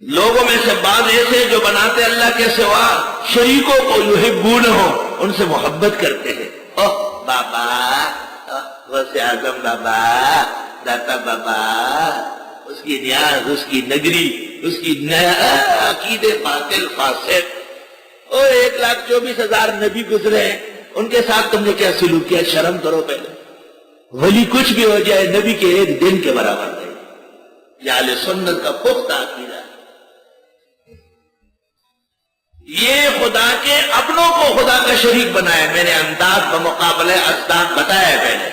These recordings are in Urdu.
لوگوں میں سے بعض ایسے جو بناتے اللہ کے سوا شریکوں کو یحبونہم، ان سے محبت کرتے ہیں. اوہ بابا، غوث اعظم بابا، داتا بابا، اس کی نیاز، اس کی نگری، اس کی عقیدے باطل فاسد. اور 1,24,000 نبی گزرے ہیں، ان کے ساتھ تم نے کیا سلوک کیا؟ شرم کرو پہلے. ولی کچھ بھی ہو جائے نبی کے ایک دن کے برابر نہیں. یہ اہل سنت کا پختہ عقیدہ ہے. یہ خدا کے اپنوں کو خدا کا شریک بنایا. میں نے انداز بمقابلہ اصداق بتایا پہلے.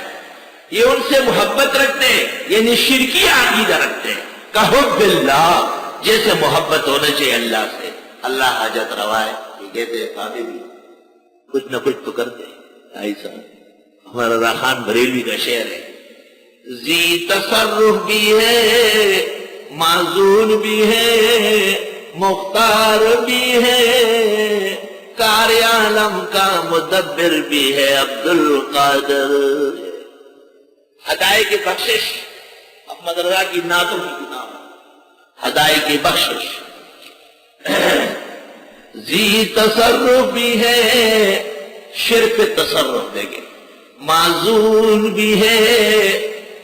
یہ ان سے محبت رکھتے ہیں، یعنی شرکی عقیدہ رکھتے ہیں. کحب اللہ، جیسے محبت ہونا چاہیے اللہ سے. اللہ حاجت روا ہے، یہ کہتے ہیں کعبے بھی کچھ نہ کچھ تو کرتے ہیں. ایسا ہمارا رضا خان بریلوی کا شعر ہے. ذی تصرف بھی ہے، معزول بھی ہے، مختار بھی ہے، کار عالم کا مدبر بھی ہے عبد القادر. ہدایت کی بخشش، احمد رضا کی نعتوں کی کتاب ہدایت کی بخشش. ذی تصرف بھی ہے، شرف تصرف دے گے، معزول بھی ہے،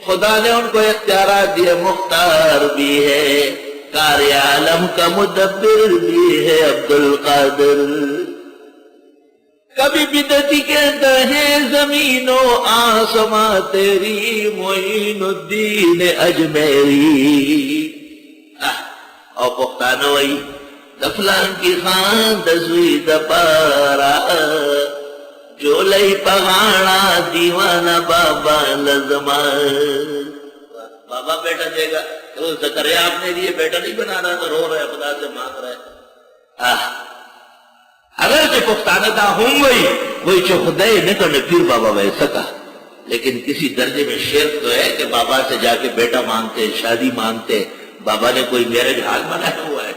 خدا نے ان کو اختیارات دیے، مختار بھی ہے، کار عالم کا مدبر بھی ہے عبد القادر. کبھی بدعتی کہتا ہے زمین و آسماں تیری، معین الدین اجمیری. اور پختانو وئی دفلان کی خان دزوی دپارا، جو لئی پغانا دیوانہ بابا لزما. بابا بیٹا دے گا تو زکریا آپ نے لیے بیٹا نہیں بنا رہا تو رو رہا ہے، خدا سے مانگ رہا ہے. اگر جو پختانتا ہوں وہی جو خدای نے تو نے پھر بابا ویسا کہا. لیکن کسی درجے میں شرک تو ہے کہ بابا سے جا کے بیٹا مانگتے، شادی مانگتے. بابا نے کوئی میرج حال بنایا ہوا ہے.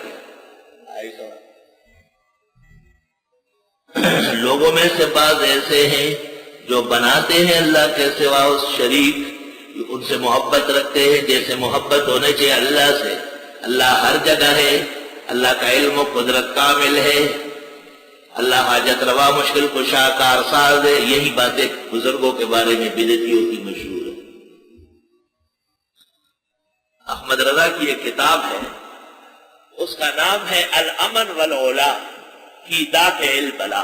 لوگوں میں سے بعض ایسے ہیں جو بناتے ہیں اللہ کے سوا اس شریک، ان سے محبت رکھتے ہیں جیسے محبت ہونے چاہیے اللہ سے. اللہ ہر جگہ ہے، اللہ کا علم و قدرت کامل ہے، اللہ حاجت روا مشکل کشا کارساز ہے. یہی باتیں بزرگوں کے بارے میں بدعتیوں کی مشہور ہے. احمد رضا کی ایک کتاب ہے، اس کا نام ہے الامن والعلا کی دافع البلا.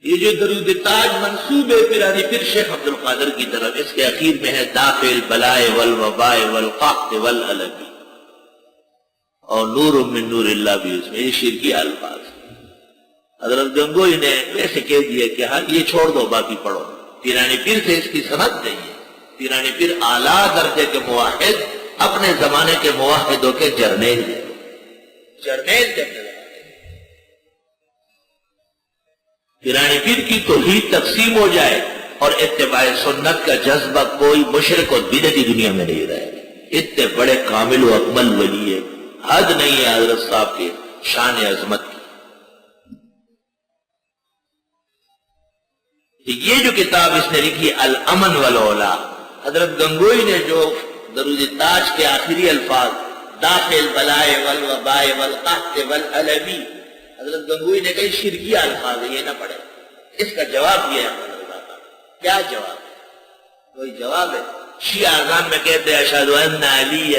یہ جو درود تاج منسوب ہے پیرانی پیر شیخ عبد القادر کی طرف، اس کے اخیر میں ہے دافع البلاء والوباء والقحط والالم، اور نور من نور اللہ بھی اس میں. یہ شرکی الفاظ حضرت گنگوئی نے ویسے کہہ دیا کہ ہاں یہ چھوڑ دو باقی پڑھو. پیرانی پیر سے اس کی سند نہیں ہے. پیرانی پیر اعلیٰ درجے کے موحد، اپنے زمانے کے موحدوں کے جرنیل ہیں. جرنیل کے پیرانی پیر کی توحید تقسیم ہو جائے اور اتباع سنت کا جذبہ کوئی مشرک اور بدعتی دنیا میں نہیں رہے. اتنے بڑے کامل و اکمل ولی ہے، حد نہیں ہے حضرت صاحب کی شان عظمت کی. یہ جو کتاب اس نے لکھی الامن والعلا، حضرت گنگوئی نے جو درود تاج کے آخری الفاظ دافع البلاء والوباء والقحط والالم، حضرت گنگوئی نے کئی شرکی الفاظ ہے، یہ نہ پڑھے. اس کا جواب یہ ہے. کیا جواب ہے؟ کوئی جواب ہے؟ شیعہ اذان میں کہتے ہیں اشہد ان علی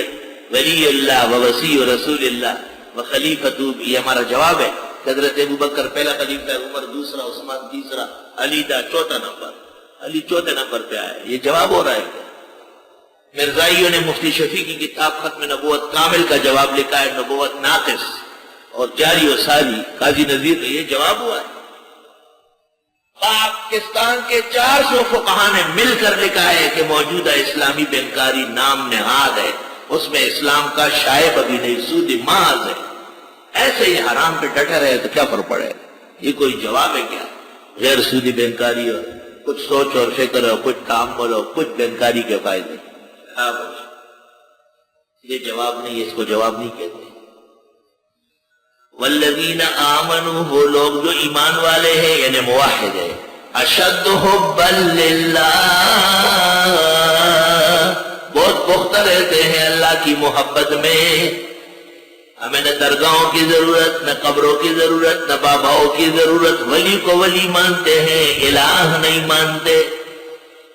ولی اللہ و وصی رسول اللہ و خلیفۃ. یہ ہمارا جواب ہے. حضرت ابوبکر پہلا خلیفہ ہے، عمر دوسرا، عثمان تیسرا، علی دا چوتھا نمبر، علی چوتھے نمبر پہ آیا. یہ جواب ہو رہا ہے. مرزائیوں نے مفتی شفیع کی کتاب ختم نبوت کامل کا جواب لکھا ہے، نبوت ناقص اور جاری و ساری. قاضی نذیر نے یہ جواب ہوا ہے. پاکستان کے 400 فقہاء نے مل کر لکھا ہے کہ موجودہ اسلامی بینکاری نام نہاد ہے، اس میں اسلام کا شائب ابھی نہیں، سود محض ہے. ایسے ہی حرام پہ ڈٹے رہے تو کیا فرق پڑے؟ یہ کوئی جواب ہے کیا؟ غیر سودی بینکاری ہو، کچھ سوچ اور فکر ہو، کچھ تامل ہو، کچھ بینکاری کے فائدے. یہ جواب نہیں، اس کو جواب نہیں کہتے. والذین آمنوا، وہ لوگ جو ایمان والے ہیں یعنی موحد ہیں، اشد حبا للہ، بہت پختہ رہتے ہیں اللہ کی محبت میں. ہمیں نہ درگاہوں کی ضرورت، نہ قبروں کی ضرورت، نہ باباؤں کی ضرورت، ولی کو ولی مانتے ہیں، الہ نہیں مانتے۔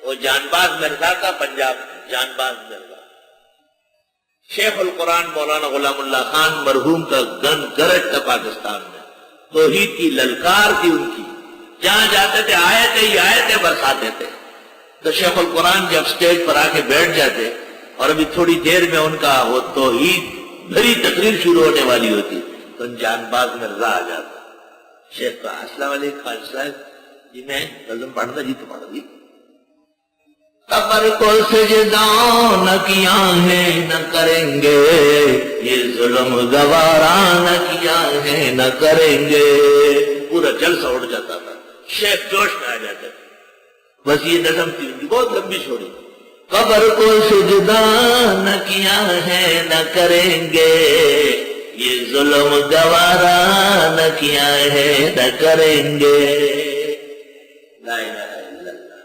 وہ جان باز مرزا کا پنجاب میں، جان باز مرزا، شیخ القرآن مولانا غلام اللہ خان مرحوم کا گن گرج تھا پاکستان میں، توحید کی للکار تھی ان کی، جہاں جاتے تھے آیتیں ہی آیتیں برساتے تھے۔ تو شیخ القرآن جب سٹیج پر آ کے بیٹھ جاتے اور ابھی تھوڑی دیر میں ان کا وہ توحید بھری تقریر شروع ہونے والی ہوتی تو ان جان باز مرزا آ جاتا۔ شیخ کا السلام علیکم خالد صاحب، جی میں نظم پڑھنا، جی تو پڑھ دی۔ قبر کو سجدہ نہ کیا ہے نہ کریں گے، یہ ظلم گوارا نہ کیا ہے نہ کریں گے۔ پورا جلسہ اٹھ جاتا تھا، شیخ جوش میں آ جاتے تھے۔ بس یہ نظم تھی ان کی، بہت لمبی چھوڑی۔ قبر کو سجدہ نہ کیا ہے نہ کریں گے، یہ ظلم گوارا نہ کیا ہے نہ کریں گے۔ لا الہ الا اللہ۔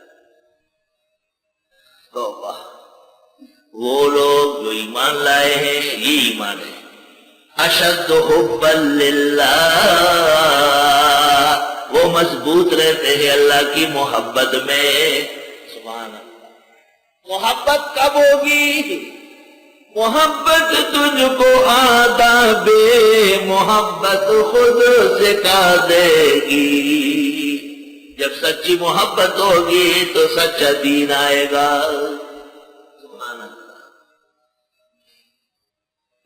توبہ۔ وہ لوگ جو ایمان لائے ہیں، یہ ایمان ہے۔ اشد حبا للہ، وہ مضبوط رہتے ہیں اللہ کی محبت میں۔ سبحان اللہ۔ محبت کب ہوگی؟ محبت تجھ کو آداب محبت خود سکھا دے گی۔ جب سچی محبت ہوگی تو سچا دین آئے گا۔ سبحان اللہ،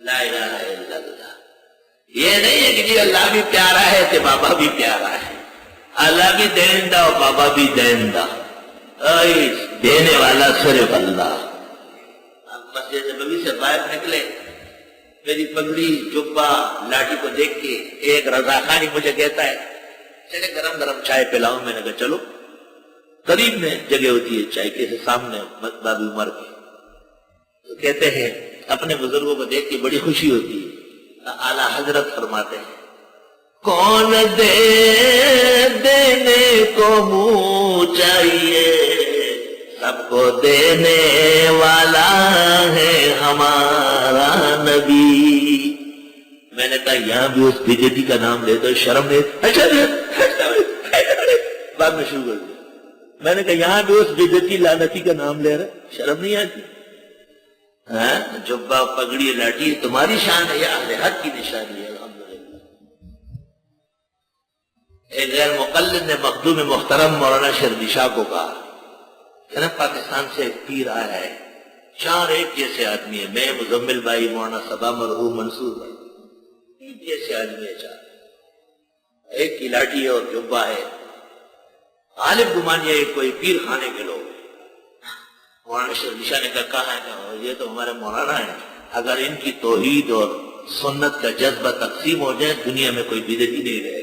لا الہ الا اللہ۔ یہ نہیں ہے کہ جی اللہ بھی پیارا ہے تو بابا بھی پیارا ہے، اللہ بھی دہندہ اور بابا بھی دہندہ، دینے والا صرف اللہ۔ مسجد نبوی سے باہر نکلے، میری پگڑی جبہ لاٹھی کو دیکھ کے ایک رضا خانی مجھے کہتا ہے چلے گرم گرم چائے پلاؤں۔ میں نے کہا چلو۔ قریب میں جگہ ہوتی ہے چائے کے سامنے بابی عمر کے، تو کہتے ہیں اپنے بزرگوں کو دیکھ کے بڑی خوشی ہوتی ہے۔ اعلیٰ حضرت فرماتے ہیں کون دینے کو منہ چاہیے، سب کو دینے والا ہے ہمارا نبی۔ میں نے کہا یہاں بھی اس بجتی کا نام لے تو شرم نہیں؟ اچھا بعد میں شروع کر دیا۔ میں نے کہا یہاں بھی اس بجتی لعنتی کا نام لے رہا، شرم نہیں آتی؟ جبہ پگڑی لاٹھی تمہاری شان ہے یا اہل حق کی نشانی ہے؟ الحمدللہ۔ ایک غیر مقلد نے مخدوم محترم مولانا شربی شاہ کو کہا کہ نا پاکستان سے ایک پیر آیا ہے، چار ایک جیسے آدمی ہے، میں مزمل بھائی، مولانا صبا مرحوم، منصور بھائی، ایک جیسے آدمی ہے، چار، ایک کی لاٹھی ہے اور جبہ ہے۔ غالب گمان یہ کوئی پیر خانے کے لوگ۔ مولانا شربی شاہ نے کہا ہے کہ یہ تو ہمارے مولانا ہیں، اگر ان کی توحید اور سنت کا جذبہ تقسیم ہو جائے دنیا میں کوئی بدعتی نہیں رہے